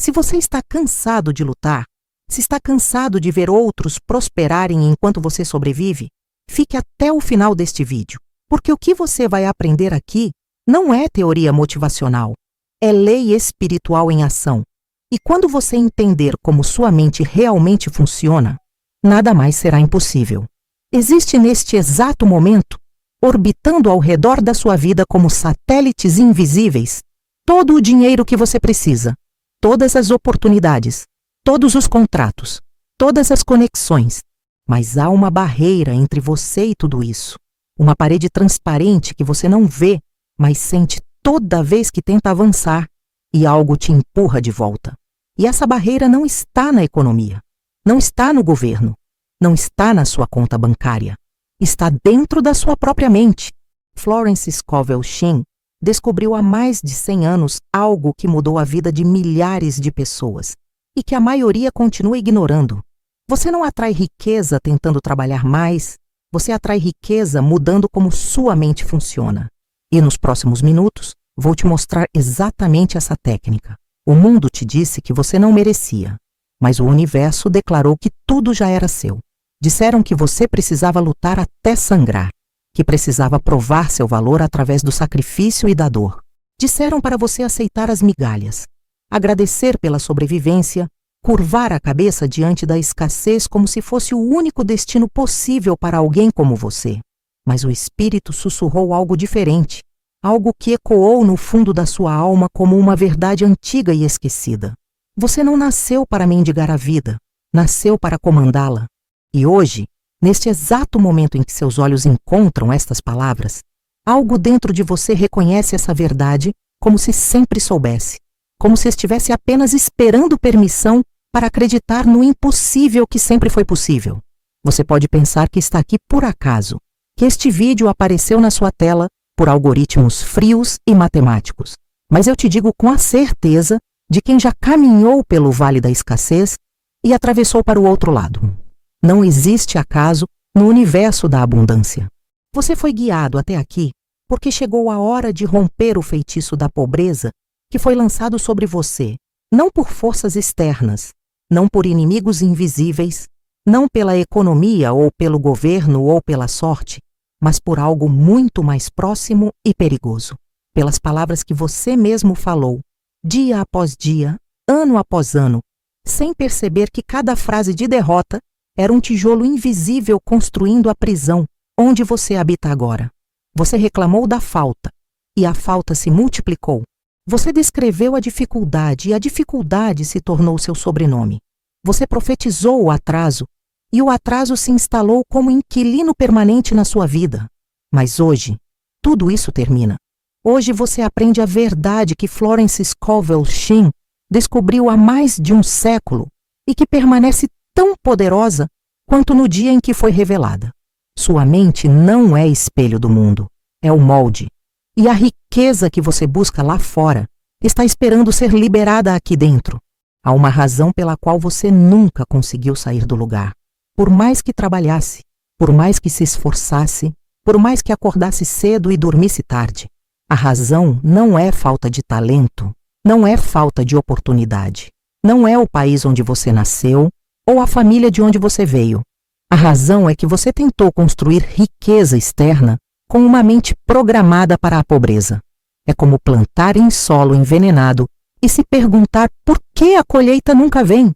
Se você está cansado de lutar, se está cansado de ver outros prosperarem enquanto você sobrevive, fique até o final deste vídeo, porque o que você vai aprender aqui não é teoria motivacional, é lei espiritual em ação. E quando você entender como sua mente realmente funciona, nada mais será impossível. Existe neste exato momento, orbitando ao redor da sua vida como satélites invisíveis, todo o dinheiro que você precisa, todas as oportunidades, todos os contratos, todas as conexões. Mas há uma barreira entre você e tudo isso. Uma parede transparente que você não vê, mas sente toda vez que tenta avançar, e algo te empurra de volta. E essa barreira não está na economia, não está no governo, não está na sua conta bancária. Está dentro da sua própria mente. Florence Scovel Shinn descobriu há mais de 100 anos algo que mudou a vida de milhares de pessoas e que a maioria continua ignorando. Você não atrai riqueza tentando trabalhar mais, você atrai riqueza mudando como sua mente funciona. E nos próximos minutos, vou te mostrar exatamente essa técnica. O mundo te disse que você não merecia, mas o universo declarou que tudo já era seu. Disseram que você precisava lutar até sangrar, que precisava provar seu valor através do sacrifício e da dor. Disseram para você aceitar as migalhas, agradecer pela sobrevivência, curvar a cabeça diante da escassez como se fosse o único destino possível para alguém como você. Mas o espírito sussurrou algo diferente, algo que ecoou no fundo da sua alma como uma verdade antiga e esquecida. Você não nasceu para mendigar a vida, nasceu para comandá-la. E hoje, neste exato momento em que seus olhos encontram estas palavras, algo dentro de você reconhece essa verdade como se sempre soubesse, como se estivesse apenas esperando permissão para acreditar no impossível que sempre foi possível. Você pode pensar que está aqui por acaso, que este vídeo apareceu na sua tela por algoritmos frios e matemáticos, mas eu te digo com a certeza de quem já caminhou pelo vale da escassez e atravessou para o outro lado. Não existe acaso no universo da abundância. Você foi guiado até aqui porque chegou a hora de romper o feitiço da pobreza que foi lançado sobre você, não por forças externas, não por inimigos invisíveis, não pela economia ou pelo governo ou pela sorte, mas por algo muito mais próximo e perigoso. Pelas palavras que você mesmo falou, dia após dia, ano após ano, sem perceber que cada frase de derrota era um tijolo invisível construindo a prisão onde você habita agora. Você reclamou da falta, e a falta se multiplicou. Você descreveu a dificuldade, e a dificuldade se tornou seu sobrenome. Você profetizou o atraso, e o atraso se instalou como inquilino permanente na sua vida. Mas hoje, tudo isso termina. Hoje você aprende a verdade que Florence Scovel Shinn descobriu há mais de um século e que permanece tão poderosa quanto no dia em que foi revelada. Sua mente não é espelho do mundo, é o molde. E a riqueza que você busca lá fora está esperando ser liberada aqui dentro. Há uma razão pela qual você nunca conseguiu sair do lugar. Por mais que trabalhasse, por mais que se esforçasse, por mais que acordasse cedo e dormisse tarde. A razão não é falta de talento, não é falta de oportunidade, não é o país onde você nasceu ou a família de onde você veio. A razão é que você tentou construir riqueza externa com uma mente programada para a pobreza. É como plantar em solo envenenado e se perguntar por que a colheita nunca vem.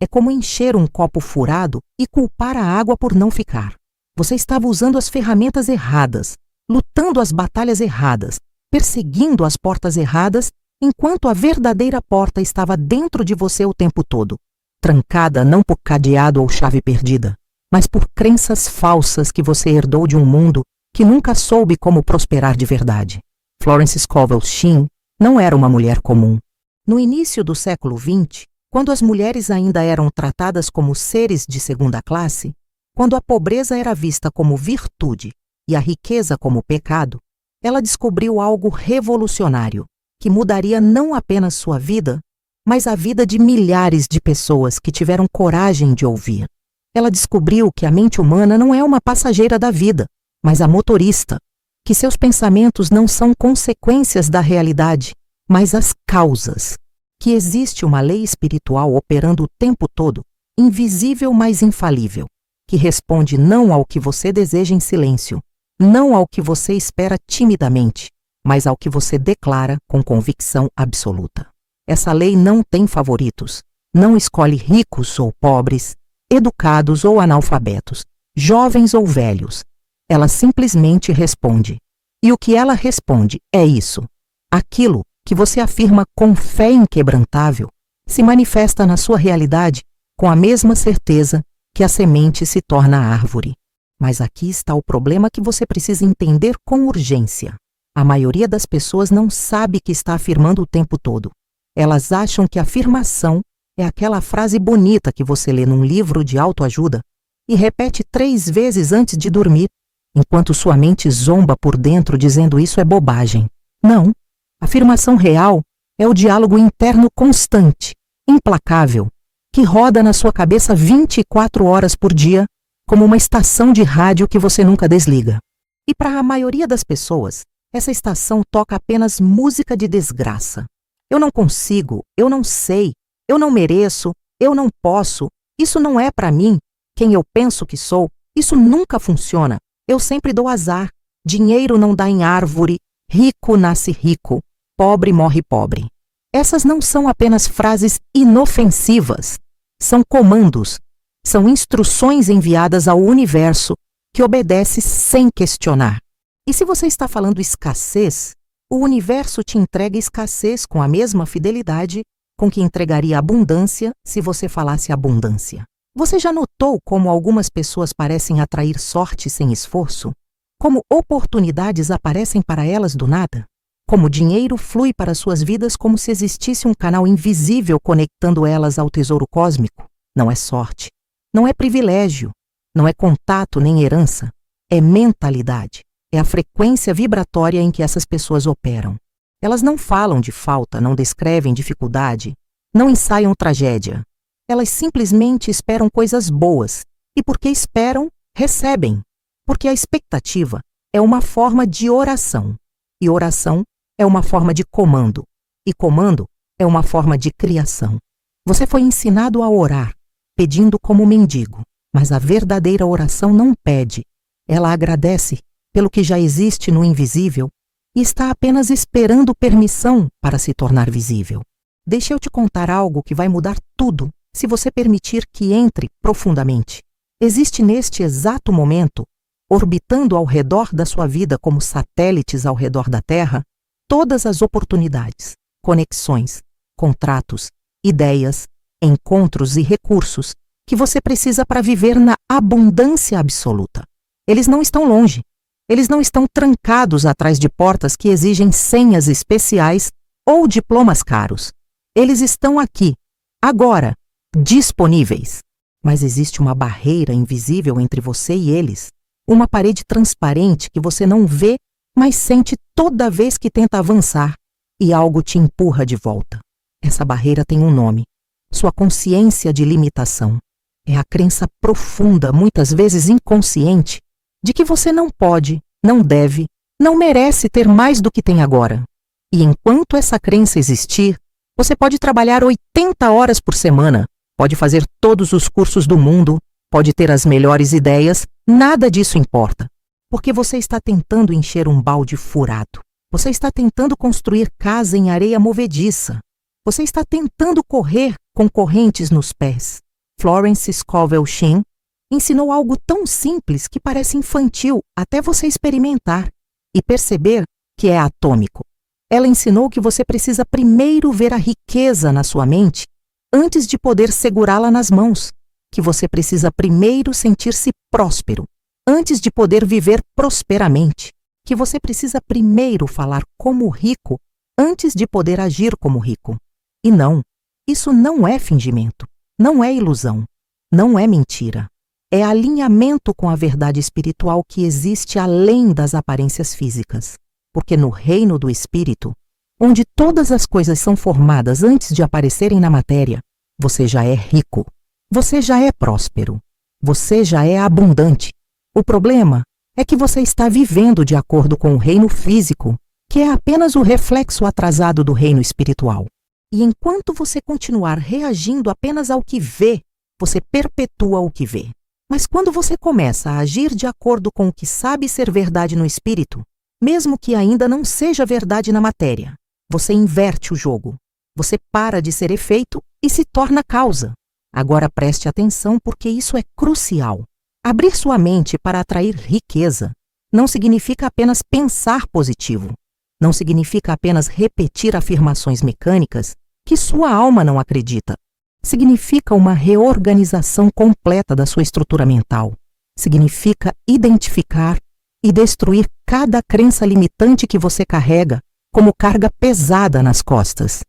É como encher um copo furado e culpar a água por não ficar. Você estava usando as ferramentas erradas, lutando as batalhas erradas, perseguindo as portas erradas, enquanto a verdadeira porta estava dentro de você o tempo todo, trancada não por cadeado ou chave perdida, mas por crenças falsas que você herdou de um mundo que nunca soube como prosperar de verdade. Florence Scovel Shinn não era uma mulher comum. No início do século XX, quando as mulheres ainda eram tratadas como seres de segunda classe, quando a pobreza era vista como virtude e a riqueza como pecado, ela descobriu algo revolucionário, que mudaria não apenas sua vida, mas a vida de milhares de pessoas que tiveram coragem de ouvir. Ela descobriu que a mente humana não é uma passageira da vida, mas a motorista, que seus pensamentos não são consequências da realidade, mas as causas. que existe uma lei espiritual operando o tempo todo, invisível mas infalível, que responde não ao que você deseja em silêncio, não ao que você espera timidamente, mas ao que você declara com convicção absoluta. Essa lei não tem favoritos, não escolhe ricos ou pobres, educados ou analfabetos, jovens ou velhos. Ela simplesmente responde. E o que ela responde é isso. Aquilo que você afirma com fé inquebrantável se manifesta na sua realidade com a mesma certeza que a semente se torna árvore. Mas aqui está o problema que você precisa entender com urgência. A maioria das pessoas não sabe que está afirmando o tempo todo. Elas acham que a afirmação é aquela frase bonita que você lê num livro de autoajuda e repete 3 vezes antes de dormir, enquanto sua mente zomba por dentro dizendo isso é bobagem. Não. A afirmação real é o diálogo interno constante, implacável, que roda na sua cabeça 24 horas por dia, como uma estação de rádio que você nunca desliga. E para a maioria das pessoas, essa estação toca apenas música de desgraça. Eu não consigo, eu não sei, eu não mereço, eu não posso, isso não é para mim, quem eu penso que sou, isso nunca funciona, eu sempre dou azar, dinheiro não dá em árvore, rico nasce rico, pobre morre pobre. Essas não são apenas frases inofensivas, são comandos, são instruções enviadas ao universo que obedece sem questionar. E se você está falando escassez, o universo te entrega escassez com a mesma fidelidade com que entregaria abundância se você falasse abundância. Você já notou como algumas pessoas parecem atrair sorte sem esforço? Como oportunidades aparecem para elas do nada? Como dinheiro flui para suas vidas como se existisse um canal invisível conectando elas ao tesouro cósmico? Não é sorte, não é privilégio, não é contato nem herança, é mentalidade. É a frequência vibratória em que essas pessoas operam. Elas não falam de falta, não descrevem dificuldade, não ensaiam tragédia. Elas simplesmente esperam coisas boas. E porque esperam, recebem. Porque a expectativa é uma forma de oração. E oração é uma forma de comando. E comando é uma forma de criação. Você foi ensinado a orar, pedindo como mendigo. Mas a verdadeira oração não pede. Ela agradece pelo que já existe no invisível e está apenas esperando permissão para se tornar visível. Deixa eu te contar algo que vai mudar tudo se você permitir que entre profundamente. Existe neste exato momento, orbitando ao redor da sua vida como satélites ao redor da Terra, todas as oportunidades, conexões, contratos, ideias, encontros e recursos que você precisa para viver na abundância absoluta. Eles não estão longe. Eles não estão trancados atrás de portas que exigem senhas especiais ou diplomas caros. Eles estão aqui, agora, disponíveis. Mas existe uma barreira invisível entre você e eles, uma parede transparente que você não vê, mas sente toda vez que tenta avançar, e algo te empurra de volta. Essa barreira tem um nome: sua consciência de limitação. É a crença profunda, muitas vezes inconsciente, de que você não pode, não deve, não merece ter mais do que tem agora. E enquanto essa crença existir, você pode trabalhar 80 horas por semana, pode fazer todos os cursos do mundo, pode ter as melhores ideias, nada disso importa. Porque você está tentando encher um balde furado. Você está tentando construir casa em areia movediça. Você está tentando correr com correntes nos pés. Florence Scovel Shinn ensinou algo tão simples que parece infantil até você experimentar e perceber que é atômico. Ela ensinou que você precisa primeiro ver a riqueza na sua mente antes de poder segurá-la nas mãos, que você precisa primeiro sentir-se próspero antes de poder viver prosperamente, que você precisa primeiro falar como rico antes de poder agir como rico. E não, isso não é fingimento, não é ilusão, não é mentira. É alinhamento com a verdade espiritual que existe além das aparências físicas. Porque no reino do espírito, onde todas as coisas são formadas antes de aparecerem na matéria, você já é rico, você já é próspero, você já é abundante. O problema é que você está vivendo de acordo com o reino físico, que é apenas o reflexo atrasado do reino espiritual. E enquanto você continuar reagindo apenas ao que vê, você perpetua o que vê. Mas quando você começa a agir de acordo com o que sabe ser verdade no espírito, mesmo que ainda não seja verdade na matéria, você inverte o jogo. Você para de ser efeito e se torna causa. Agora preste atenção porque isso é crucial. Abrir sua mente para atrair riqueza não significa apenas pensar positivo. Não significa apenas repetir afirmações mecânicas que sua alma não acredita. Significa uma reorganização completa da sua estrutura mental. Significa identificar e destruir cada crença limitante que você carrega como carga pesada nas costas.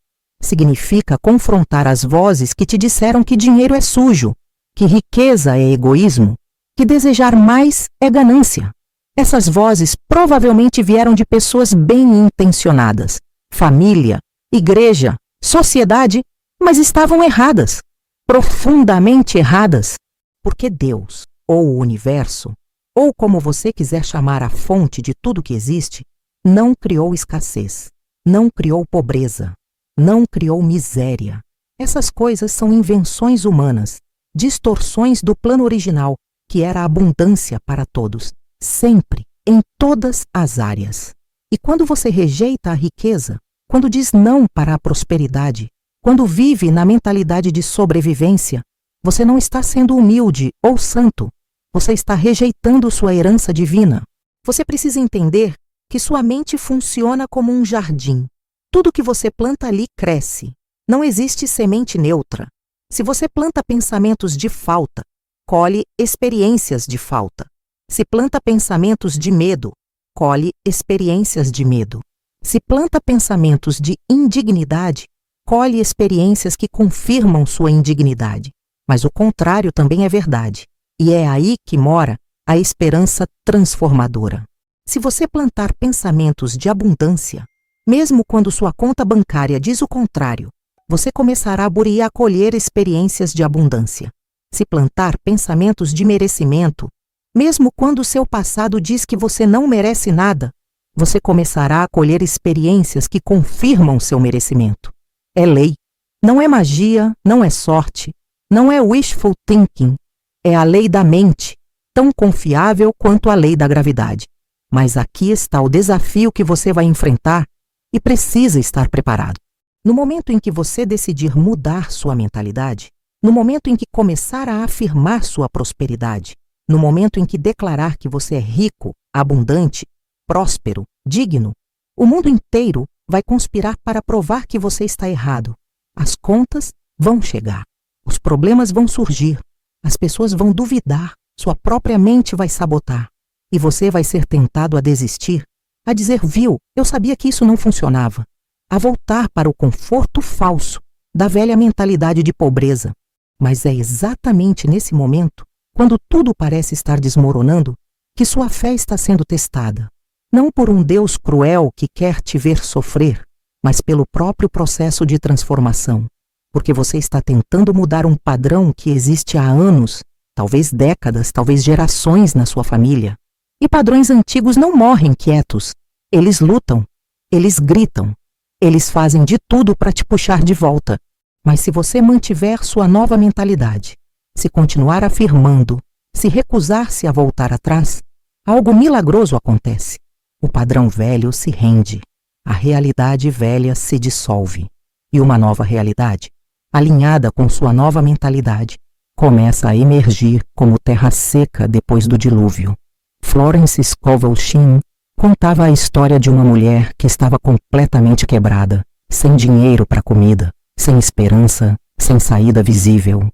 Significa confrontar as vozes que te disseram que dinheiro é sujo, que riqueza é egoísmo, que desejar mais é ganância. Essas vozes provavelmente vieram de pessoas bem intencionadas, família, igreja, sociedade, mas estavam erradas, profundamente erradas, porque Deus, ou o universo, ou como você quiser chamar a fonte de tudo que existe, não criou escassez, não criou pobreza, não criou miséria. Essas coisas são invenções humanas, distorções do plano original, que era a abundância para todos, sempre, em todas as áreas. E quando você rejeita a riqueza, quando diz não para a prosperidade, quando vive na mentalidade de sobrevivência, você não está sendo humilde ou santo, você está rejeitando sua herança divina. Você precisa entender que sua mente funciona como um jardim. Tudo que você planta ali cresce. Não existe semente neutra. Se você planta pensamentos de falta, colhe experiências de falta. Se planta pensamentos de medo, colhe experiências de medo. Se planta pensamentos de indignidade, colhe experiências que confirmam sua indignidade. Mas o contrário também é verdade. E é aí que mora a esperança transformadora. Se você plantar pensamentos de abundância, mesmo quando sua conta bancária diz o contrário, você começará a colher experiências de abundância. Se plantar pensamentos de merecimento, mesmo quando seu passado diz que você não merece nada, você começará a colher experiências que confirmam seu merecimento. É lei. Não é magia, não é sorte, não é wishful thinking. É a lei da mente, tão confiável quanto a lei da gravidade. Mas aqui está o desafio que você vai enfrentar e precisa estar preparado. No momento em que você decidir mudar sua mentalidade, no momento em que começar a afirmar sua prosperidade, no momento em que declarar que você é rico, abundante, próspero, digno, o mundo inteiro vai conspirar para provar que você está errado. As contas vão chegar, os problemas vão surgir, as pessoas vão duvidar, sua própria mente vai sabotar. E você vai ser tentado a desistir, a dizer, viu, eu sabia que isso não funcionava, a voltar para o conforto falso da velha mentalidade de pobreza. Mas é exatamente nesse momento, quando tudo parece estar desmoronando, que sua fé está sendo testada. Não por um Deus cruel que quer te ver sofrer, mas pelo próprio processo de transformação. Porque você está tentando mudar um padrão que existe há anos, talvez décadas, talvez gerações na sua família. E padrões antigos não morrem quietos. Eles lutam, eles gritam, eles fazem de tudo para te puxar de volta. Mas se você mantiver sua nova mentalidade, se continuar afirmando, se recusar-se a voltar atrás, algo milagroso acontece. O padrão velho se rende, a realidade velha se dissolve. E uma nova realidade, alinhada com sua nova mentalidade, começa a emergir como terra seca depois do dilúvio. Florence Scovel Shinn contava a história de uma mulher que estava completamente quebrada, sem dinheiro para comida, sem esperança, sem saída visível.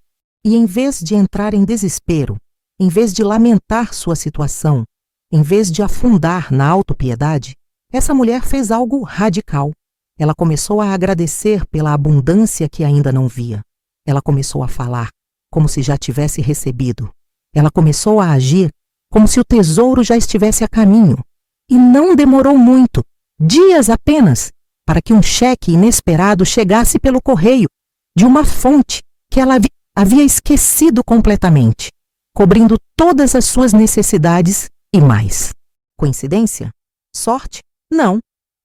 E em vez de entrar em desespero, em vez de lamentar sua situação, em vez de afundar na autopiedade, essa mulher fez algo radical. Ela começou a agradecer pela abundância que ainda não via. Ela começou a falar como se já tivesse recebido. Ela começou a agir como se o tesouro já estivesse a caminho. E não demorou muito, dias apenas, para que um cheque inesperado chegasse pelo correio, de uma fonte que ela havia esquecido completamente, cobrindo todas as suas necessidades e mais. Coincidência? Sorte? Não.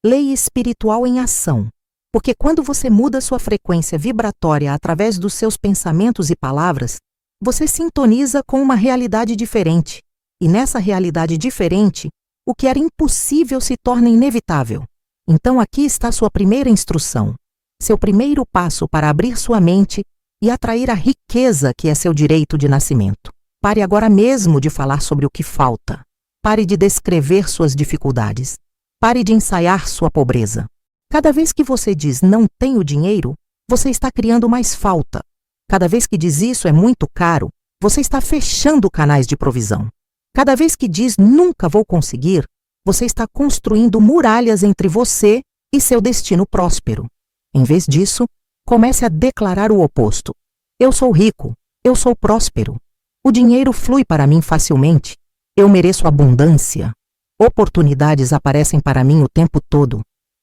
Lei espiritual em ação. Porque quando você muda sua frequência vibratória através dos seus pensamentos e palavras, você sintoniza com uma realidade diferente. E nessa realidade diferente, o que era impossível se torna inevitável. Então aqui está sua primeira instrução, seu primeiro passo para abrir sua mente e atrair a riqueza que é seu direito de nascimento. Pare agora mesmo de falar sobre o que falta. Pare de descrever suas dificuldades. Pare de ensaiar sua pobreza. Cada vez que você diz não tenho dinheiro, você está criando mais falta. Cada vez que diz isso é muito caro, você está fechando canais de provisão. Cada vez que diz nunca vou conseguir, você está construindo muralhas entre você e seu destino próspero. Em vez disso, comece a declarar o oposto. Eu sou rico, eu sou próspero. O dinheiro flui para mim facilmente. Eu mereço abundância. Oportunidades aparecem para mim o tempo todo.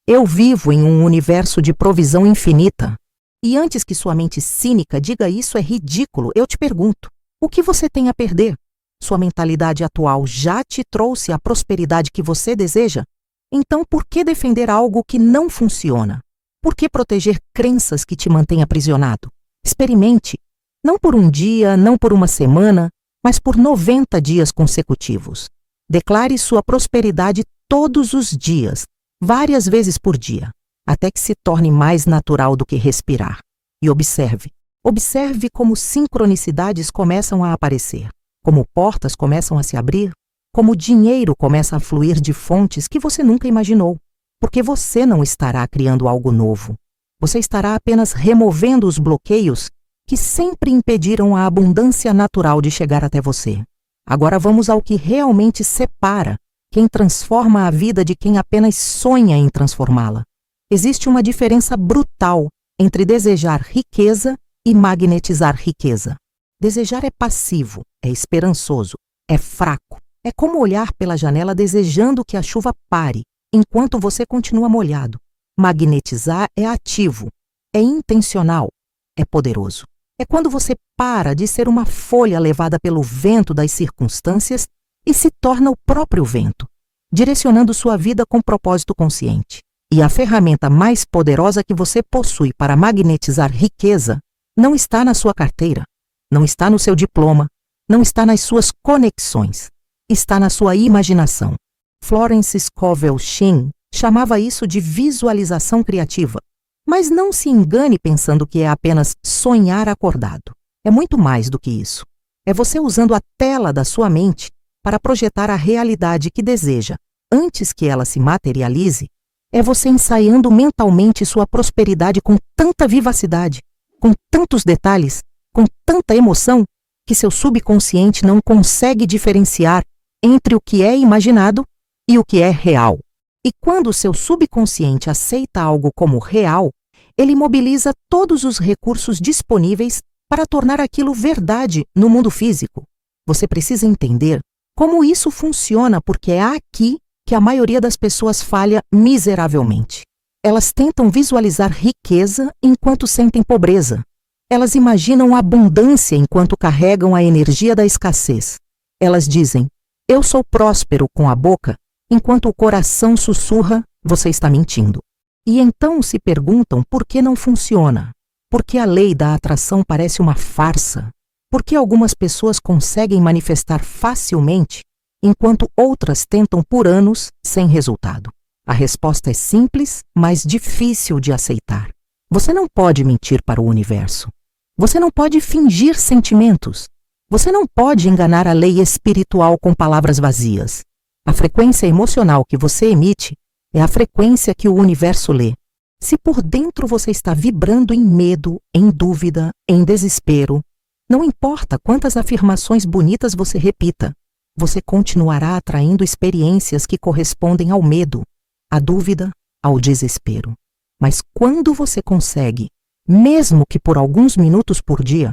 Eu vivo em um universo de provisão infinita. E antes que sua mente cínica diga isso é ridículo, eu te pergunto, o que você tem a perder? Sua mentalidade atual já te trouxe a prosperidade que você deseja? Então por que defender algo que não funciona? Por que proteger crenças que te mantêm aprisionado? Experimente, não por um dia, não por uma semana, mas por 90 dias consecutivos. Declare sua prosperidade todos os dias, várias vezes por dia, até que se torne mais natural do que respirar. E observe. Observe como sincronicidades começam a aparecer, como portas começam a se abrir, como dinheiro começa a fluir de fontes que você nunca imaginou. Porque você não estará criando algo novo. Você estará apenas removendo os bloqueios que sempre impediram a abundância natural de chegar até você. Agora vamos ao que realmente separa quem transforma a vida de quem apenas sonha em transformá-la. Existe uma diferença brutal entre desejar riqueza e magnetizar riqueza. Desejar é passivo, é esperançoso, é fraco. É como olhar pela janela desejando que a chuva pare, enquanto você continua molhado. Magnetizar é ativo, é intencional, é poderoso. É quando você para de ser uma folha levada pelo vento das circunstâncias e se torna o próprio vento, direcionando sua vida com propósito consciente. E a ferramenta mais poderosa que você possui para magnetizar riqueza não está na sua carteira, não está no seu diploma, não está nas suas conexões, está na sua imaginação. Florence Scovel Shinn chamava isso de visualização criativa. Mas não se engane pensando que é apenas sonhar acordado. É muito mais do que isso. É você usando a tela da sua mente para projetar a realidade que deseja, antes que ela se materialize. É você ensaiando mentalmente sua prosperidade com tanta vivacidade, com tantos detalhes, com tanta emoção, que seu subconsciente não consegue diferenciar entre o que é imaginado e o que é real. E quando o seu subconsciente aceita algo como real, ele mobiliza todos os recursos disponíveis para tornar aquilo verdade no mundo físico. Você precisa entender como isso funciona, porque é aqui que a maioria das pessoas falha miseravelmente. Elas tentam visualizar riqueza enquanto sentem pobreza. Elas imaginam abundância enquanto carregam a energia da escassez. Elas dizem, eu sou próspero com a boca, enquanto o coração sussurra, você está mentindo. E então se perguntam por que não funciona. Por que a lei da atração parece uma farsa? Por que algumas pessoas conseguem manifestar facilmente, enquanto outras tentam por anos sem resultado? A resposta é simples, mas difícil de aceitar. Você não pode mentir para o universo. Você não pode fingir sentimentos. Você não pode enganar a lei espiritual com palavras vazias. A frequência emocional que você emite é a frequência que o universo lê. Se por dentro você está vibrando em medo, em dúvida, em desespero, não importa quantas afirmações bonitas você repita, você continuará atraindo experiências que correspondem ao medo, à dúvida, ao desespero. Mas quando você consegue, mesmo que por alguns minutos por dia,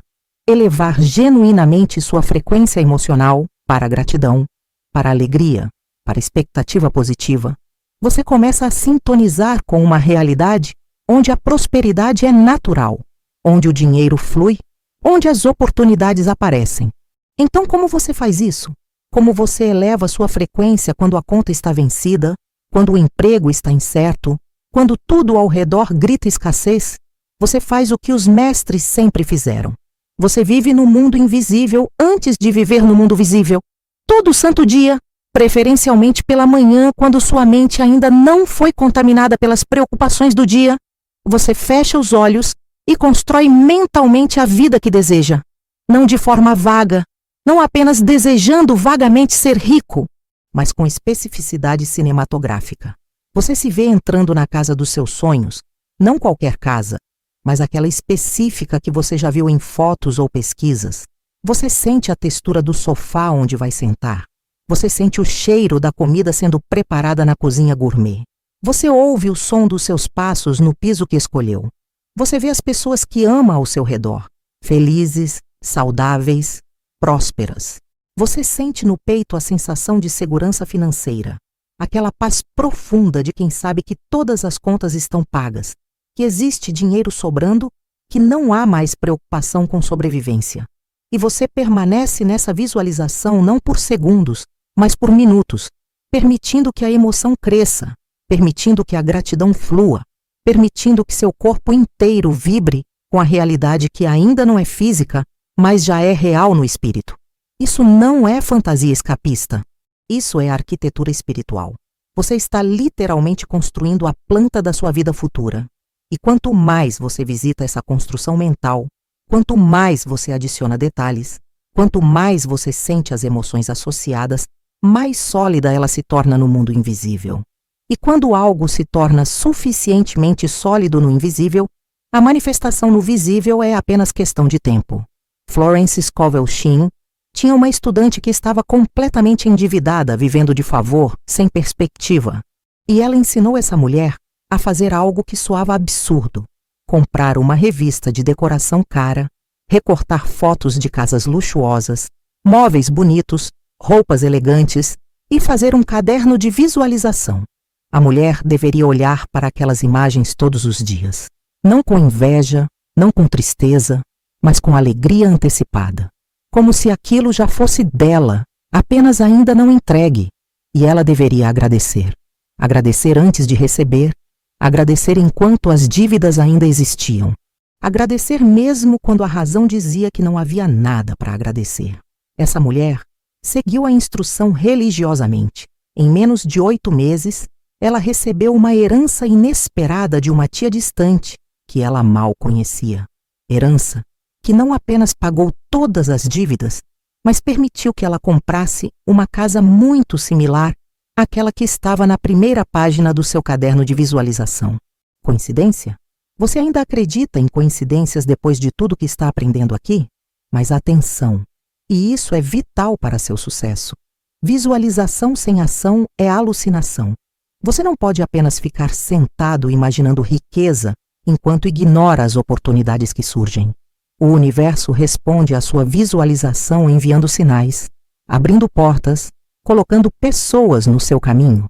elevar genuinamente sua frequência emocional para a gratidão, para a alegria, para a expectativa positiva, você começa a sintonizar com uma realidade onde a prosperidade é natural, onde o dinheiro flui, onde as oportunidades aparecem. Então, como você faz isso? Como você eleva sua frequência quando a conta está vencida, quando o emprego está incerto, Quando tudo ao redor grita escassez, você faz o que os mestres sempre fizeram. Você vive no mundo invisível antes de viver no mundo visível. Todo santo dia, preferencialmente pela manhã, quando sua mente ainda não foi contaminada pelas preocupações do dia, você fecha os olhos e constrói mentalmente a vida que deseja. Não de forma vaga, não apenas desejando vagamente ser rico, mas com especificidade cinematográfica. Você se vê entrando na casa dos seus sonhos, não qualquer casa, mas aquela específica que você já viu em fotos ou pesquisas. Você sente a textura do sofá onde vai sentar. Você sente o cheiro da comida sendo preparada na cozinha gourmet. Você ouve o som dos seus passos no piso que escolheu. Você vê as pessoas que ama ao seu redor, felizes, saudáveis, prósperas. Você sente no peito a sensação de segurança financeira, aquela paz profunda de quem sabe que todas as contas estão pagas, que existe dinheiro sobrando, que não há mais preocupação com sobrevivência. E você permanece nessa visualização não por segundos, mas por minutos, permitindo que a emoção cresça, permitindo que a gratidão flua, permitindo que seu corpo inteiro vibre com a realidade que ainda não é física, mas já é real no espírito. Isso não é fantasia escapista. Isso é arquitetura espiritual. Você está literalmente construindo a planta da sua vida futura. E quanto mais você visita essa construção mental, quanto mais você adiciona detalhes, quanto mais você sente as emoções associadas, mais sólida ela se torna no mundo invisível. E quando algo se torna suficientemente sólido no invisível, a manifestação no visível é apenas questão de tempo. Florence Scovel Shinn tinha uma estudante que estava completamente endividada, vivendo de favor, sem perspectiva. E ela ensinou essa mulher a fazer algo que soava absurdo: comprar uma revista de decoração cara, recortar fotos de casas luxuosas, móveis bonitos, roupas elegantes e fazer um caderno de visualização. A mulher deveria olhar para aquelas imagens todos os dias, não com inveja, não com tristeza, mas com alegria antecipada, como se aquilo já fosse dela, apenas ainda não entregue, e ela deveria agradecer. Agradecer antes de receber, agradecer enquanto as dívidas ainda existiam, agradecer mesmo quando a razão dizia que não havia nada para agradecer. Essa mulher seguiu a instrução religiosamente. Em menos de 8 meses, ela recebeu uma herança inesperada de uma tia distante, que ela mal conhecia. Herança que não apenas pagou todas as dívidas, mas permitiu que ela comprasse uma casa muito similar àquela que estava na primeira página do seu caderno de visualização. Coincidência? Você ainda acredita em coincidências depois de tudo que está aprendendo aqui? Mas atenção, e isso é vital para seu sucesso. Visualização sem ação é alucinação. Você não pode apenas ficar sentado imaginando riqueza enquanto ignora as oportunidades que surgem. O universo responde à sua visualização enviando sinais, abrindo portas, colocando pessoas no seu caminho.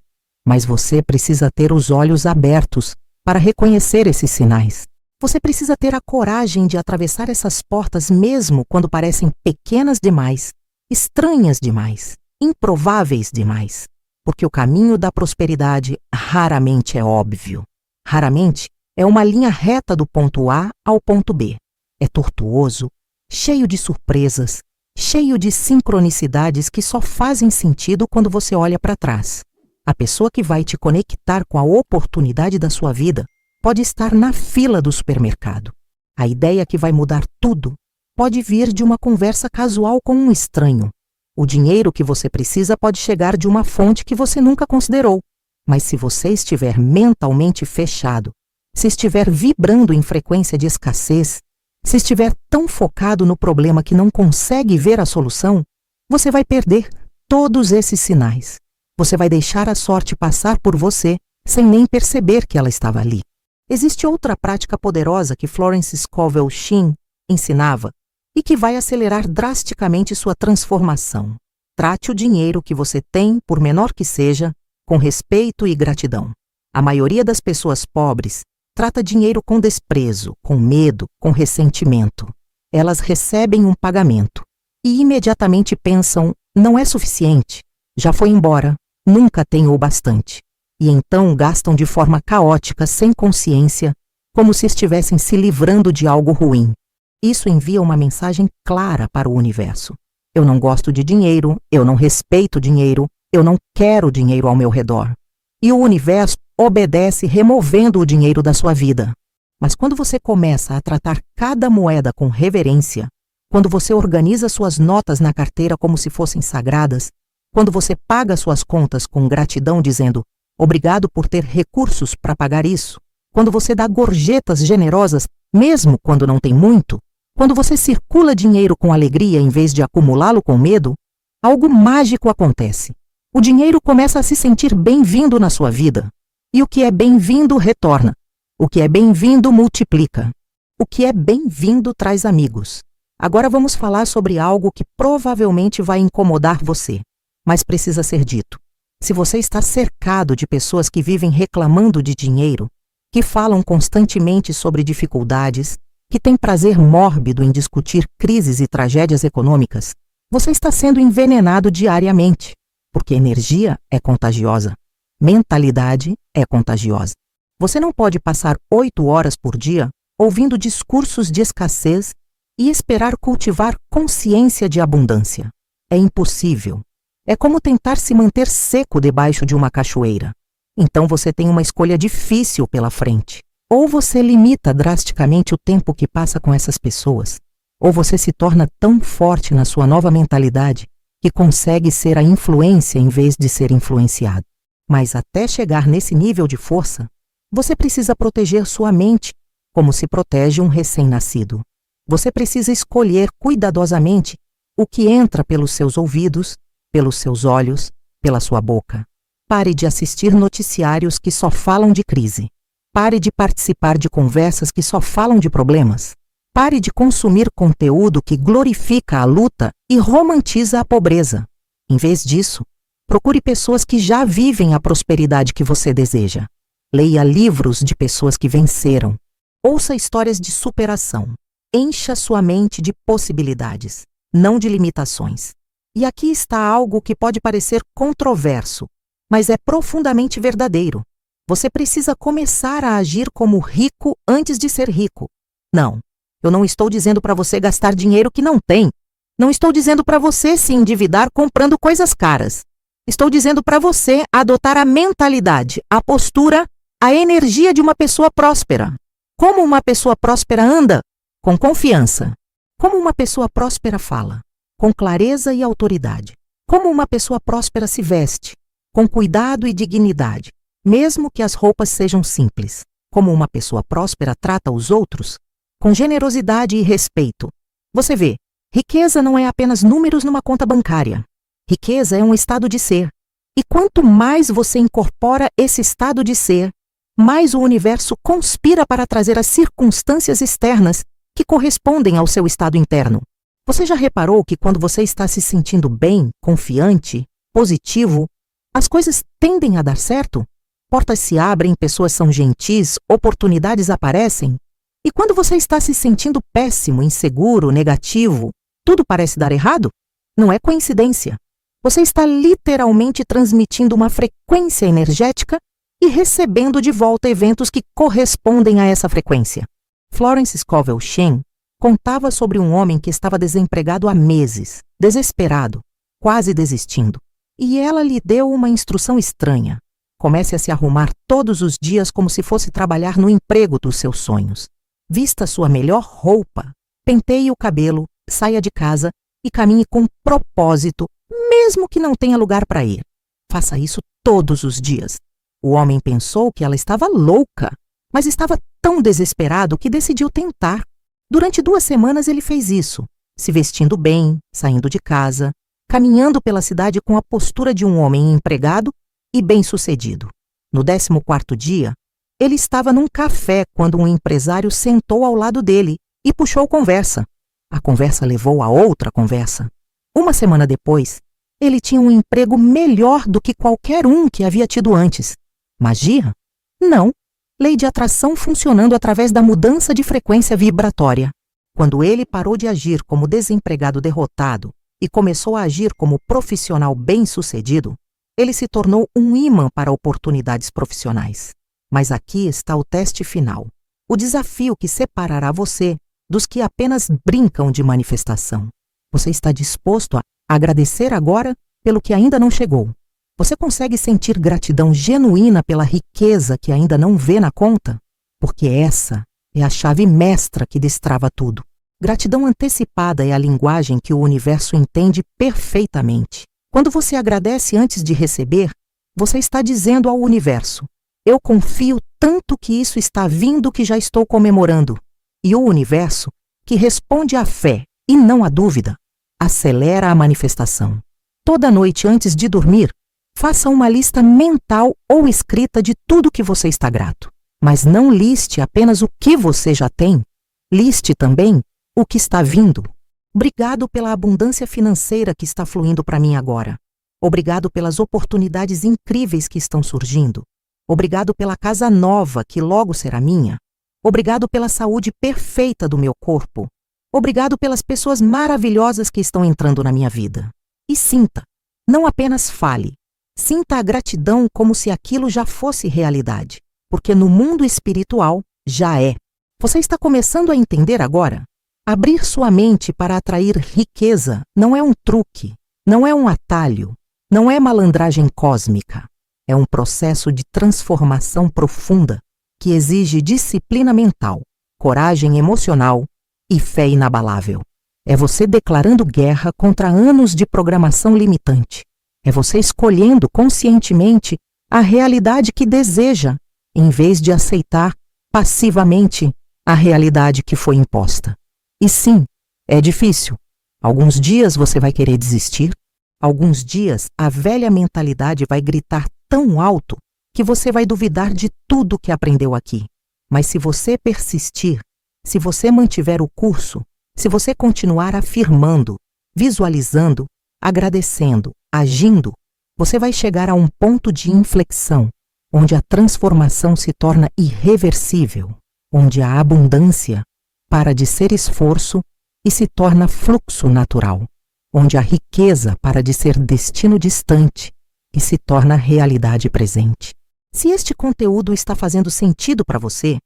Mas você precisa ter os olhos abertos para reconhecer esses sinais. Você precisa ter a coragem de atravessar essas portas mesmo quando parecem pequenas demais, estranhas demais, improváveis demais. Porque o caminho da prosperidade raramente é óbvio. Raramente é uma linha reta do ponto A ao ponto B. É tortuoso, cheio de surpresas, cheio de sincronicidades que só fazem sentido quando você olha para trás. A pessoa que vai te conectar com a oportunidade da sua vida pode estar na fila do supermercado. A ideia que vai mudar tudo pode vir de uma conversa casual com um estranho. O dinheiro que você precisa pode chegar de uma fonte que você nunca considerou. Mas se você estiver mentalmente fechado, se estiver vibrando em frequência de escassez, se estiver tão focado no problema que não consegue ver a solução, você vai perder todos esses sinais. Você vai deixar a sorte passar por você sem nem perceber que ela estava ali. Existe outra prática poderosa que Florence Scovel Shinn ensinava e que vai acelerar drasticamente sua transformação. Trate o dinheiro que você tem, por menor que seja, com respeito e gratidão. A maioria das pessoas pobres trata dinheiro com desprezo, com medo, com ressentimento. Elas recebem um pagamento e imediatamente pensam: não é suficiente, já foi embora, nunca tenho o bastante. e então gastam de forma caótica, sem consciência, como se estivessem se livrando de algo ruim. Isso envia uma mensagem clara para o universo. Eu não gosto de dinheiro, eu não respeito dinheiro, eu não quero dinheiro ao meu redor. E o universo obedece removendo o dinheiro da sua vida. Mas quando você começa a tratar cada moeda com reverência, quando você organiza suas notas na carteira como se fossem sagradas, quando você paga suas contas com gratidão dizendo obrigado por ter recursos para pagar isso, quando você dá gorjetas generosas, mesmo quando não tem muito, quando você circula dinheiro com alegria em vez de acumulá-lo com medo, algo mágico acontece. O dinheiro começa a se sentir bem-vindo na sua vida. E o que é bem-vindo retorna. O que é bem-vindo multiplica. O que é bem-vindo traz amigos. Agora vamos falar sobre algo que provavelmente vai incomodar você, mas precisa ser dito. Se você está cercado de pessoas que vivem reclamando de dinheiro, que falam constantemente sobre dificuldades, que têm prazer mórbido em discutir crises e tragédias econômicas, você está sendo envenenado diariamente, porque energia é contagiosa, mentalidade é contagiosa. Você não pode passar 8 horas por dia ouvindo discursos de escassez e esperar cultivar consciência de abundância. É impossível. É como tentar se manter seco debaixo de uma cachoeira. Então você tem uma escolha difícil pela frente. Ou você limita drasticamente o tempo que passa com essas pessoas, ou você se torna tão forte na sua nova mentalidade que consegue ser a influência em vez de ser influenciado. Mas até chegar nesse nível de força, você precisa proteger sua mente como se protege um recém-nascido. Você precisa escolher cuidadosamente o que entra pelos seus ouvidos, pelos seus olhos, pela sua boca. Pare de assistir noticiários que só falam de crise. Pare de participar de conversas que só falam de problemas. Pare de consumir conteúdo que glorifica a luta e romantiza a pobreza. Em vez disso, procure pessoas que já vivem a prosperidade que você deseja. Leia livros de pessoas que venceram. Ouça histórias de superação. Encha sua mente de possibilidades, não de limitações. E aqui está algo que pode parecer controverso, mas é profundamente verdadeiro. Você precisa começar a agir como rico antes de ser rico. Não, eu não estou dizendo para você gastar dinheiro que não tem. Não estou dizendo para você se endividar comprando coisas caras. Estou dizendo para você adotar a mentalidade, a postura, a energia de uma pessoa próspera. Como uma pessoa próspera anda? Com confiança. Como uma pessoa próspera fala? Com clareza e autoridade. Como uma pessoa próspera se veste? Com cuidado e dignidade. Mesmo que as roupas sejam simples. Como uma pessoa próspera trata os outros? Com generosidade e respeito. Você vê, riqueza não é apenas números numa conta bancária. Riqueza é um estado de ser. E quanto mais você incorpora esse estado de ser, mais o universo conspira para trazer as circunstâncias externas que correspondem ao seu estado interno. Você já reparou que quando você está se sentindo bem, confiante, positivo, as coisas tendem a dar certo? Portas se abrem, pessoas são gentis, oportunidades aparecem. E quando você está se sentindo péssimo, inseguro, negativo, tudo parece dar errado? Não é coincidência. Você está literalmente transmitindo uma frequência energética e recebendo de volta eventos que correspondem a essa frequência. Florence Scovel Shinn contava sobre um homem que estava desempregado há meses, desesperado, quase desistindo. E ela lhe deu uma instrução estranha. Comece a se arrumar todos os dias como se fosse trabalhar no emprego dos seus sonhos. Vista sua melhor roupa, penteie o cabelo, saia de casa e caminhe com propósito, mesmo que não tenha lugar para ir. Faça isso todos os dias. O homem pensou que ela estava louca, mas estava tão desesperado que decidiu tentar. Durante 2 semanas ele fez isso, se vestindo bem, saindo de casa, caminhando pela cidade com a postura de um homem empregado e bem-sucedido. No 14º dia, ele estava num café quando um empresário sentou ao lado dele e puxou conversa. A conversa levou a outra conversa. 1 semana depois, ele tinha um emprego melhor do que qualquer um que havia tido antes. Magia? Não. Lei de atração funcionando através da mudança de frequência vibratória. Quando ele parou de agir como desempregado derrotado e começou a agir como profissional bem-sucedido, ele se tornou um ímã para oportunidades profissionais. Mas aqui está o teste final, o desafio que separará você dos que apenas brincam de manifestação. Você está disposto a agradecer agora pelo que ainda não chegou? Você consegue sentir gratidão genuína pela riqueza que ainda não vê na conta? Porque essa é a chave mestra que destrava tudo. Gratidão antecipada é a linguagem que o universo entende perfeitamente. Quando você agradece antes de receber, você está dizendo ao universo: eu confio tanto que isso está vindo que já estou comemorando. E o universo, que responde à fé e não à dúvida, acelera a manifestação. Toda noite antes de dormir, faça uma lista mental ou escrita de tudo que você está grato. Mas não liste apenas o que você já tem. Liste também o que está vindo. Obrigado pela abundância financeira que está fluindo para mim agora. Obrigado pelas oportunidades incríveis que estão surgindo. Obrigado pela casa nova que logo será minha. Obrigado pela saúde perfeita do meu corpo. Obrigado pelas pessoas maravilhosas que estão entrando na minha vida. E sinta, não apenas fale. Sinta a gratidão como se aquilo já fosse realidade, porque no mundo espiritual já é. Você está começando a entender agora? Abrir sua mente para atrair riqueza não é um truque, não é um atalho, não é malandragem cósmica. É um processo de transformação profunda que exige disciplina mental, coragem emocional e fé inabalável. É você declarando guerra contra anos de programação limitante. É você escolhendo conscientemente a realidade que deseja, em vez de aceitar passivamente a realidade que foi imposta. E sim, é difícil. Alguns dias você vai querer desistir. Alguns dias a velha mentalidade vai gritar tão alto que você vai duvidar de tudo que aprendeu aqui. Mas se você persistir, se você mantiver o curso, se você continuar afirmando, visualizando, agradecendo, agindo, você vai chegar a um ponto de inflexão, onde a transformação se torna irreversível, onde a abundância para de ser esforço e se torna fluxo natural, onde a riqueza para de ser destino distante e se torna realidade presente. Se este conteúdo está fazendo sentido para você,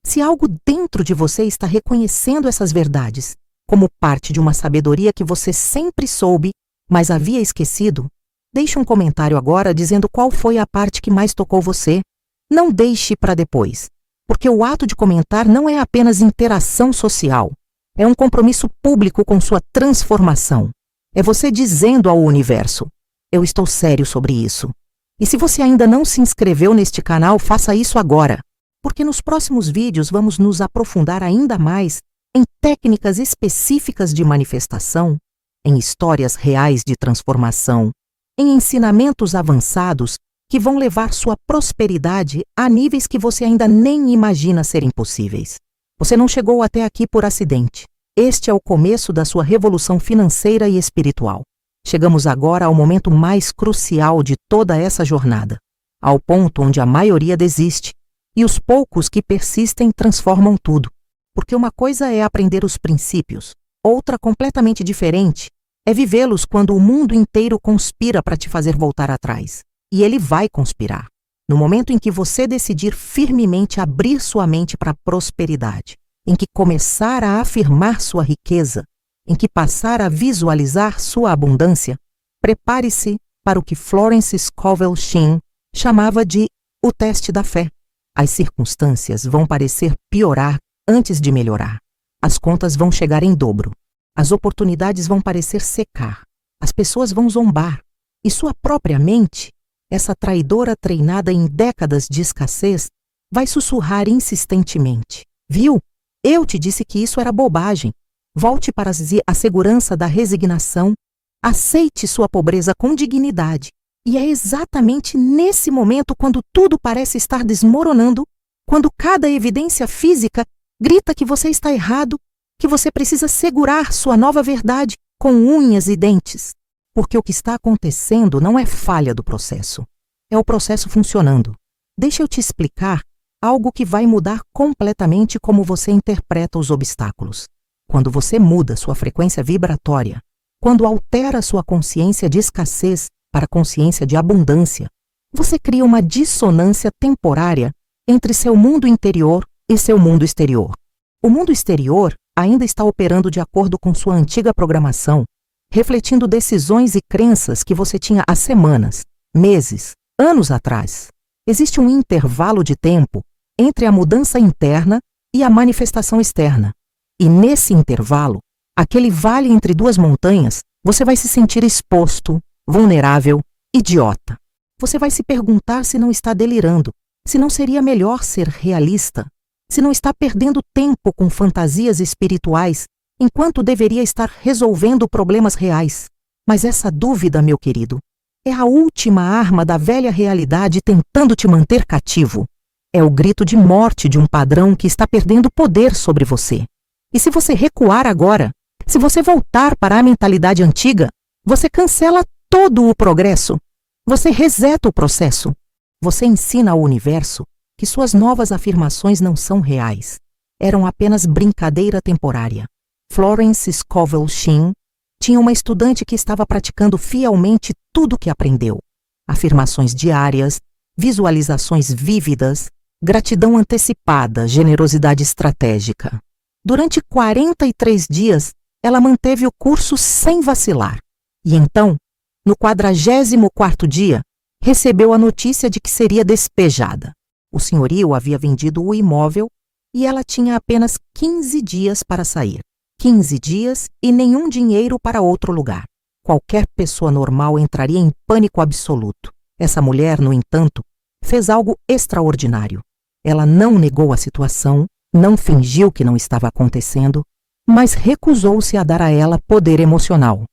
se algo dentro de você está reconhecendo essas verdades como parte de uma sabedoria que você sempre soube, mas havia esquecido, deixe um comentário agora dizendo qual foi a parte que mais tocou você. Não deixe para depois, porque o ato de comentar não é apenas interação social, é um compromisso público com sua transformação. É você dizendo ao universo: eu estou sério sobre isso. E se você ainda não se inscreveu neste canal, faça isso agora, porque nos próximos vídeos vamos nos aprofundar ainda mais em técnicas específicas de manifestação, em histórias reais de transformação, em ensinamentos avançados que vão levar sua prosperidade a níveis que você ainda nem imagina serem possíveis. Você não chegou até aqui por acidente. Este é o começo da sua revolução financeira e espiritual. Chegamos agora ao momento mais crucial de toda essa jornada, ao ponto onde a maioria desiste e os poucos que persistem transformam tudo. Porque uma coisa é aprender os princípios, outra completamente diferente é vivê-los quando o mundo inteiro conspira para te fazer voltar atrás. E ele vai conspirar. No momento em que você decidir firmemente abrir sua mente para a prosperidade, em que começar a afirmar sua riqueza, em que passar a visualizar sua abundância, prepare-se para o que Florence Scovel Shinn chamava de o teste da fé. As circunstâncias vão parecer piorar antes de melhorar. As contas vão chegar em dobro. As oportunidades vão parecer secar. As pessoas vão zombar. E sua própria mente, essa traidora treinada em décadas de escassez, vai sussurrar insistentemente: viu? Eu te disse que isso era bobagem. Volte para a segurança da resignação. Aceite sua pobreza com dignidade. E é exatamente nesse momento, quando tudo parece estar desmoronando, quando cada evidência física grita que você está errado, que você precisa segurar sua nova verdade com unhas e dentes. Porque o que está acontecendo não é falha do processo. É o processo funcionando. Deixa eu te explicar algo que vai mudar completamente como você interpreta os obstáculos. Quando você muda sua frequência vibratória, quando altera sua consciência de escassez para a consciência de abundância, você cria uma dissonância temporária entre seu mundo interior e seu mundo exterior. O mundo exterior ainda está operando de acordo com sua antiga programação, refletindo decisões e crenças que você tinha há semanas, meses, anos atrás. Existe um intervalo de tempo entre a mudança interna e a manifestação externa. E nesse intervalo, aquele vale entre duas montanhas, você vai se sentir exposto, vulnerável, idiota. Você vai se perguntar se não está delirando, se não seria melhor ser realista, se não está perdendo tempo com fantasias espirituais, enquanto deveria estar resolvendo problemas reais. Mas essa dúvida, meu querido, é a última arma da velha realidade tentando te manter cativo. É o grito de morte de um padrão que está perdendo poder sobre você. E se você recuar agora, se você voltar para a mentalidade antiga, você cancela todo o progresso. Você reseta o processo. Você ensina ao universo que suas novas afirmações não são reais. Eram apenas brincadeira temporária. Florence Scovel Shinn tinha uma estudante que estava praticando fielmente tudo o que aprendeu. Afirmações diárias, visualizações vívidas, gratidão antecipada, generosidade estratégica. Durante 43 dias, ela manteve o curso sem vacilar. E então, no 44º dia, recebeu a notícia de que seria despejada. O senhorio havia vendido o imóvel e ela tinha apenas 15 dias para sair. 15 dias e nenhum dinheiro para outro lugar. Qualquer pessoa normal entraria em pânico absoluto. Essa mulher, no entanto, fez algo extraordinário. Ela não negou a situação, não fingiu que não estava acontecendo, mas recusou-se a dar a ela poder emocional.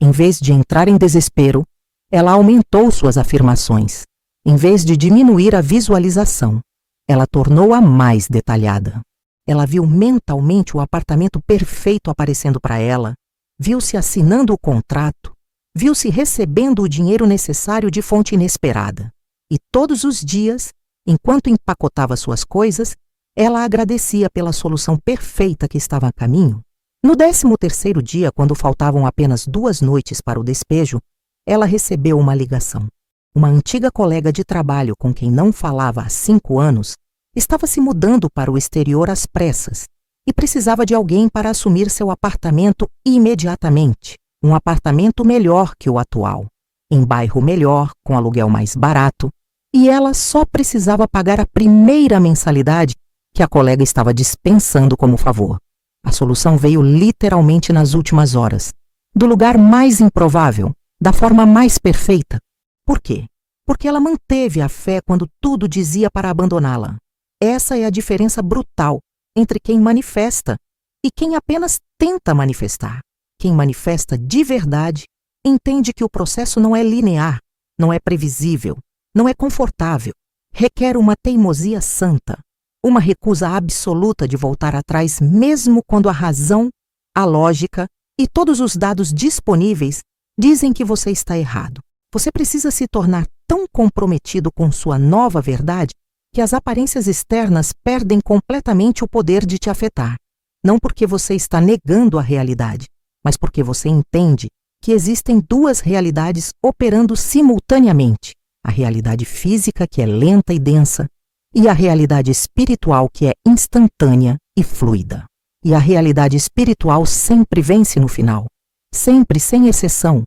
Em vez de entrar em desespero, ela aumentou suas afirmações. Em vez de diminuir a visualização, ela tornou-a mais detalhada. Ela viu mentalmente o apartamento perfeito aparecendo para ela, viu-se assinando o contrato, viu-se recebendo o dinheiro necessário de fonte inesperada. E todos os dias, enquanto empacotava suas coisas, ela agradecia pela solução perfeita que estava a caminho. No 13º dia, quando faltavam apenas 2 noites para o despejo, ela recebeu uma ligação. Uma antiga colega de trabalho com quem não falava há 5 anos estava se mudando para o exterior às pressas e precisava de alguém para assumir seu apartamento imediatamente. Um apartamento melhor que o atual, em bairro melhor, com aluguel mais barato, e ela só precisava pagar a primeira mensalidade que a colega estava dispensando como favor. A solução veio literalmente nas últimas horas, do lugar mais improvável, da forma mais perfeita. Por quê? Porque ela manteve a fé quando tudo dizia para abandoná-la. Essa é a diferença brutal entre quem manifesta e quem apenas tenta manifestar. Quem manifesta de verdade entende que o processo não é linear, não é previsível, não é confortável. Requer uma teimosia santa, uma recusa absoluta de voltar atrás mesmo quando a razão, a lógica e todos os dados disponíveis dizem que você está errado. Você precisa se tornar tão comprometido com sua nova verdade que as aparências externas perdem completamente o poder de te afetar. Não porque você está negando a realidade, mas porque você entende que existem 2 realidades operando simultaneamente. A realidade física, que é lenta e densa, e a realidade espiritual, que é instantânea e fluida. E a realidade espiritual sempre vence no final, sempre sem exceção,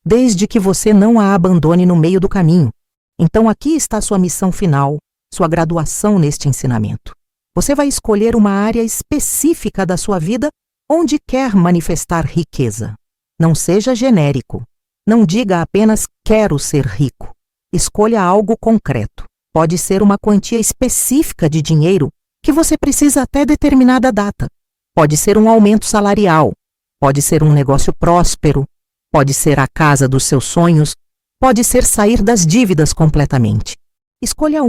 desde que você não a abandone no meio do caminho. Então aqui está sua missão final, sua graduação neste ensinamento. Você vai escolher uma área específica da sua vida onde quer manifestar riqueza. Não seja genérico. Não diga apenas quero ser rico. Escolha algo concreto. Pode ser uma quantia específica de dinheiro que você precisa até determinada data. Pode ser um aumento salarial. Pode ser um negócio próspero. Pode ser a casa dos seus sonhos. Pode ser sair das dívidas completamente. Escolha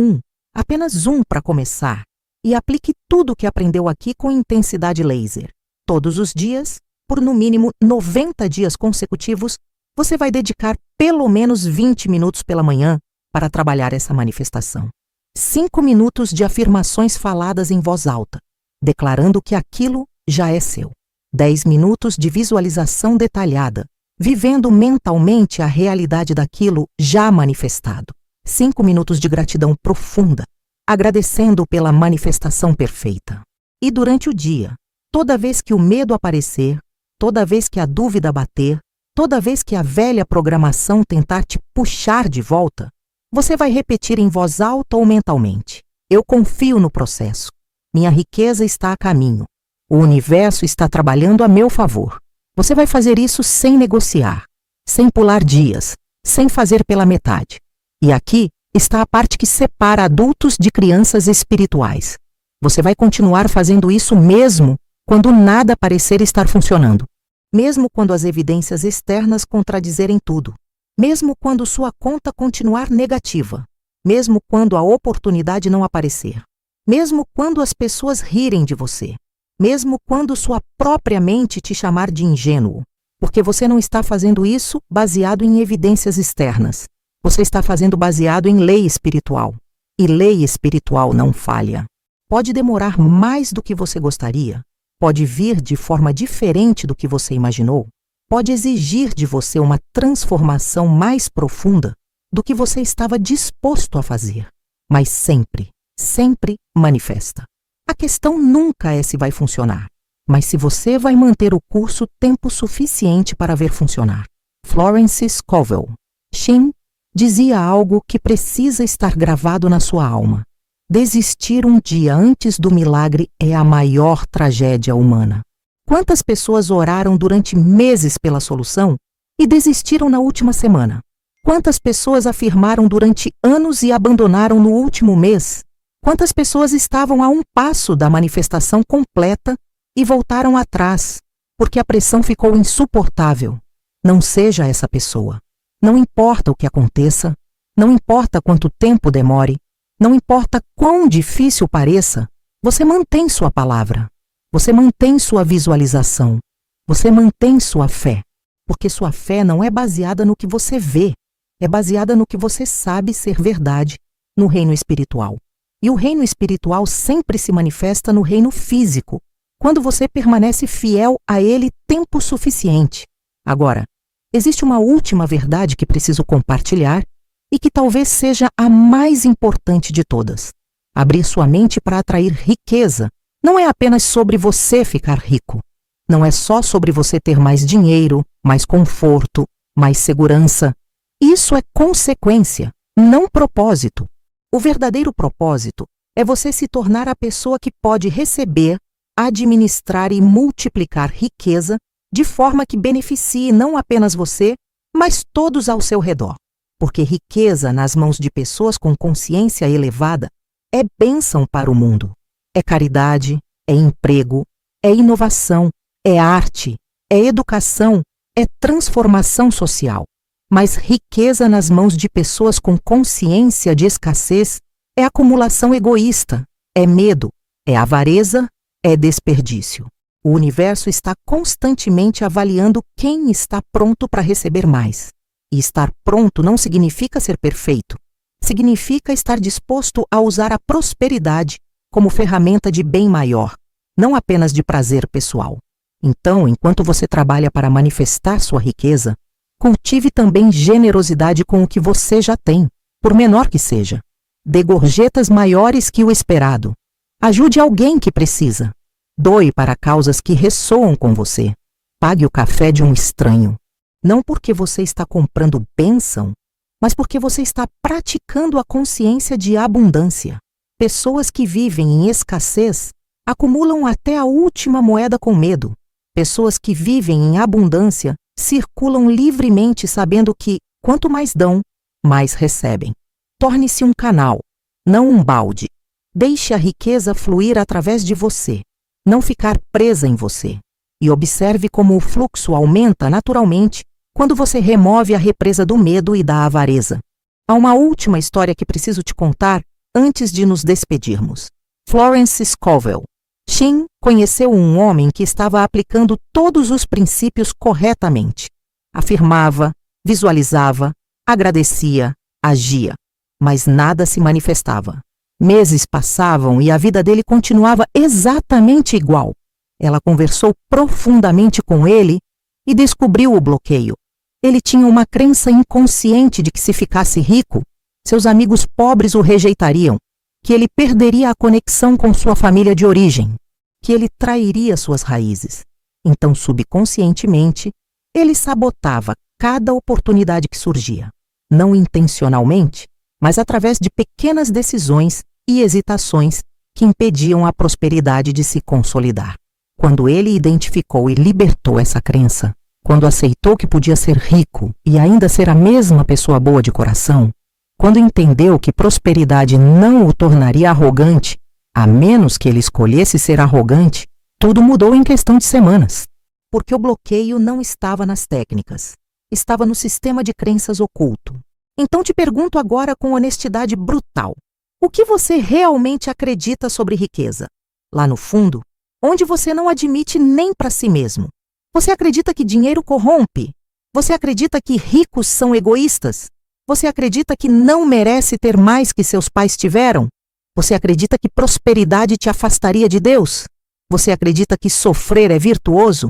apenas um para começar, e aplique tudo o que aprendeu aqui com intensidade laser. Todos os dias, por no mínimo 90 dias consecutivos, você vai dedicar pelo menos 20 minutos pela manhã para trabalhar essa manifestação. 5 minutos de afirmações faladas em voz alta, declarando que aquilo já é seu. 10 minutos de visualização detalhada, vivendo mentalmente a realidade daquilo já manifestado. 5 minutos de gratidão profunda, agradecendo pela manifestação perfeita. E durante o dia, toda vez que o medo aparecer, toda vez que a dúvida bater, toda vez que a velha programação tentar te puxar de volta, você vai repetir em voz alta ou mentalmente: eu confio no processo. Minha riqueza está a caminho. O universo está trabalhando a meu favor. Você vai fazer isso sem negociar, sem pular dias, sem fazer pela metade. E aqui está a parte que separa adultos de crianças espirituais. Você vai continuar fazendo isso mesmo quando nada parecer estar funcionando. Mesmo quando as evidências externas contradizerem tudo. Mesmo quando sua conta continuar negativa. Mesmo quando a oportunidade não aparecer. Mesmo quando as pessoas rirem de você. Mesmo quando sua própria mente te chamar de ingênuo. Porque você não está fazendo isso baseado em evidências externas. Você está fazendo baseado em lei espiritual. E lei espiritual não falha. Pode demorar mais do que você gostaria. Pode vir de forma diferente do que você imaginou. Pode exigir de você uma transformação mais profunda do que você estava disposto a fazer. Mas sempre, sempre manifesta. A questão nunca é se vai funcionar, mas se você vai manter o curso tempo suficiente para ver funcionar. Florence Scovel. Shin dizia algo que precisa estar gravado na sua alma. Desistir um dia antes do milagre é a maior tragédia humana. Quantas pessoas oraram durante meses pela solução e desistiram na última semana? Quantas pessoas afirmaram durante anos e abandonaram no último mês? Quantas pessoas estavam a um passo da manifestação completa e voltaram atrás, porque a pressão ficou insuportável? Não seja essa pessoa. Não importa o que aconteça, não importa quanto tempo demore, não importa quão difícil pareça, você mantém sua palavra, você mantém sua visualização, você mantém sua fé, porque sua fé não é baseada no que você vê, é baseada no que você sabe ser verdade no reino espiritual. E o reino espiritual sempre se manifesta no reino físico, quando você permanece fiel a ele tempo suficiente. Agora, existe uma última verdade que preciso compartilhar e que talvez seja a mais importante de todas. Abrir sua mente para atrair riqueza não é apenas sobre você ficar rico. Não é só sobre você ter mais dinheiro, mais conforto, mais segurança. Isso é consequência, não propósito. O verdadeiro propósito é você se tornar a pessoa que pode receber, administrar e multiplicar riqueza de forma que beneficie não apenas você, mas todos ao seu redor. Porque riqueza nas mãos de pessoas com consciência elevada é bênção para o mundo. É caridade, é emprego, é inovação, é arte, é educação, é transformação social. Mas riqueza nas mãos de pessoas com consciência de escassez é acumulação egoísta, é medo, é avareza, é desperdício. O universo está constantemente avaliando quem está pronto para receber mais. E estar pronto não significa ser perfeito. Significa estar disposto a usar a prosperidade como ferramenta de bem maior, não apenas de prazer pessoal. Então, enquanto você trabalha para manifestar sua riqueza, cultive também generosidade com o que você já tem, por menor que seja. Dê gorjetas maiores que o esperado. Ajude alguém que precisa. Doe para causas que ressoam com você. Pague o café de um estranho. Não porque você está comprando bênção, mas porque você está praticando a consciência de abundância. Pessoas que vivem em escassez acumulam até a última moeda com medo. Pessoas que vivem em abundância circulam livremente sabendo que, quanto mais dão, mais recebem. Torne-se um canal, não um balde. Deixe a riqueza fluir através de você, não ficar presa em você. E observe como o fluxo aumenta naturalmente quando você remove a represa do medo e da avareza. Há uma última história que preciso te contar antes de nos despedirmos. Florence Scovel. Shin conheceu um homem que estava aplicando todos os princípios corretamente. Afirmava, visualizava, agradecia, agia, mas nada se manifestava. Meses passavam e a vida dele continuava exatamente igual. Ela conversou profundamente com ele e descobriu o bloqueio. Ele tinha uma crença inconsciente de que se ficasse rico, seus amigos pobres o rejeitariam, que ele perderia a conexão com sua família de origem, que ele trairia suas raízes. Então, subconscientemente, ele sabotava cada oportunidade que surgia, não intencionalmente, mas através de pequenas decisões e hesitações que impediam a prosperidade de se consolidar. Quando ele identificou e libertou essa crença, quando aceitou que podia ser rico e ainda ser a mesma pessoa boa de coração, quando entendeu que prosperidade não o tornaria arrogante, a menos que ele escolhesse ser arrogante, tudo mudou em questão de semanas. Porque o bloqueio não estava nas técnicas, estava no sistema de crenças oculto. Então te pergunto agora com honestidade brutal: o que você realmente acredita sobre riqueza? Lá no fundo, onde você não admite nem para si mesmo. Você acredita que dinheiro corrompe? Você acredita que ricos são egoístas? Você acredita que não merece ter mais que seus pais tiveram? Você acredita que prosperidade te afastaria de Deus? Você acredita que sofrer é virtuoso?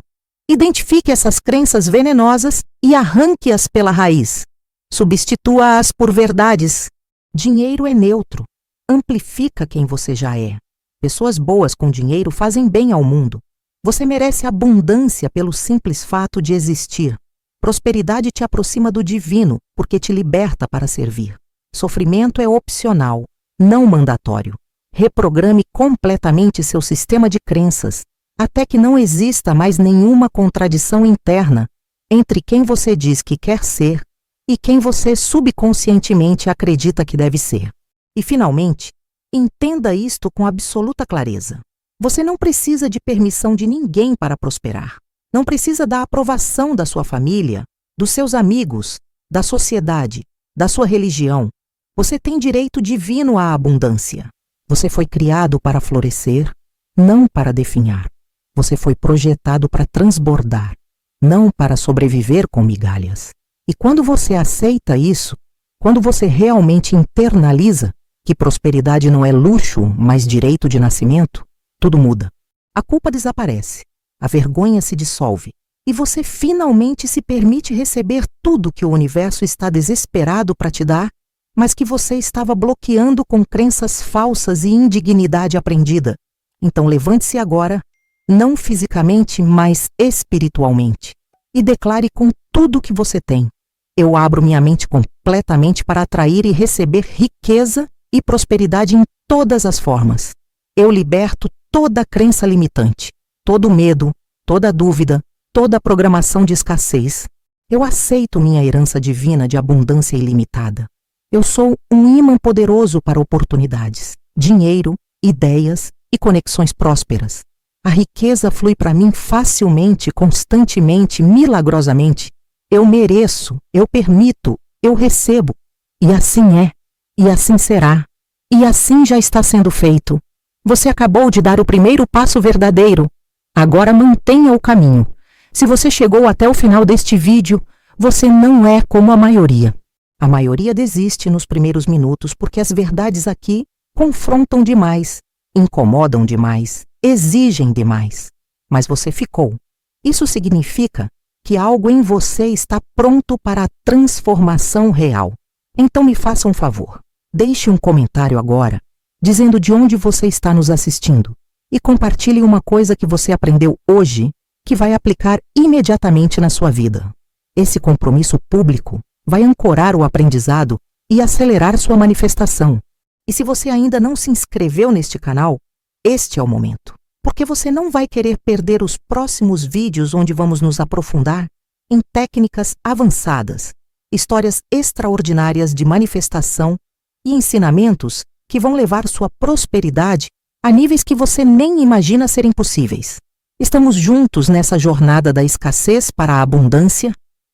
Identifique essas crenças venenosas e arranque-as pela raiz. Substitua-as por verdades. Dinheiro é neutro. Amplifica quem você já é. Pessoas boas com dinheiro fazem bem ao mundo. Você merece abundância pelo simples fato de existir. Prosperidade te aproxima do divino, porque te liberta para servir. Sofrimento é opcional, não mandatório. Reprograme completamente seu sistema de crenças, até que não exista mais nenhuma contradição interna entre quem você diz que quer ser e quem você subconscientemente acredita que deve ser. E, finalmente, entenda isto com absoluta clareza. Você não precisa de permissão de ninguém para prosperar. Não precisa da aprovação da sua família, dos seus amigos, da sociedade, da sua religião. Você tem direito divino à abundância. Você foi criado para florescer, não para definhar. Você foi projetado para transbordar, não para sobreviver com migalhas. E quando você aceita isso, quando você realmente internaliza que prosperidade não é luxo, mas direito de nascimento, tudo muda. A culpa desaparece, a vergonha se dissolve e você finalmente se permite receber tudo que o universo está desesperado para te dar, mas que você estava bloqueando com crenças falsas e indignidade aprendida. Então levante-se agora, não fisicamente, mas espiritualmente, e declare com tudo que você tem: eu abro minha mente completamente para atrair e receber riqueza e prosperidade em todas as formas. Eu liberto toda crença limitante, todo medo, toda dúvida, toda programação de escassez. Eu aceito minha herança divina de abundância ilimitada. Eu sou um imã poderoso para oportunidades, dinheiro, ideias e conexões prósperas. A riqueza flui para mim facilmente, constantemente, milagrosamente. Eu mereço, eu permito, eu recebo. E assim é, e assim será, e assim já está sendo feito. Você acabou de dar o primeiro passo verdadeiro. Agora mantenha o caminho. Se você chegou até o final deste vídeo, você não é como a maioria. A maioria desiste nos primeiros minutos porque as verdades aqui confrontam demais, incomodam demais, exigem demais. Mas você ficou. Isso significa que algo em você está pronto para a transformação real. Então me faça um favor. Deixe um comentário agora, dizendo de onde você está nos assistindo e compartilhe uma coisa que você aprendeu hoje que vai aplicar imediatamente na sua vida. Esse compromisso público vai ancorar o aprendizado e acelerar sua manifestação. E se você ainda não se inscreveu neste canal, este é o momento, porque você não vai querer perder os próximos vídeos onde vamos nos aprofundar em técnicas avançadas, histórias extraordinárias de manifestação e ensinamentos que vão levar sua prosperidade a níveis que você nem imagina serem possíveis. Estamos juntos nessa jornada da escassez para a abundância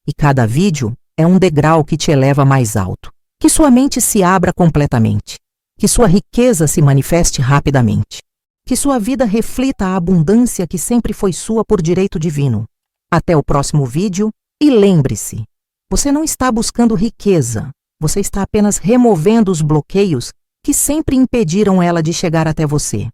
e cada vídeo é um degrau que te eleva mais alto. Que sua mente se abra completamente, que sua riqueza se manifeste rapidamente, que sua vida reflita a abundância que sempre foi sua por direito divino. Até o próximo vídeo e lembre-se, você não está buscando riqueza, você está apenas removendo os bloqueios que sempre impediram ela de chegar até você.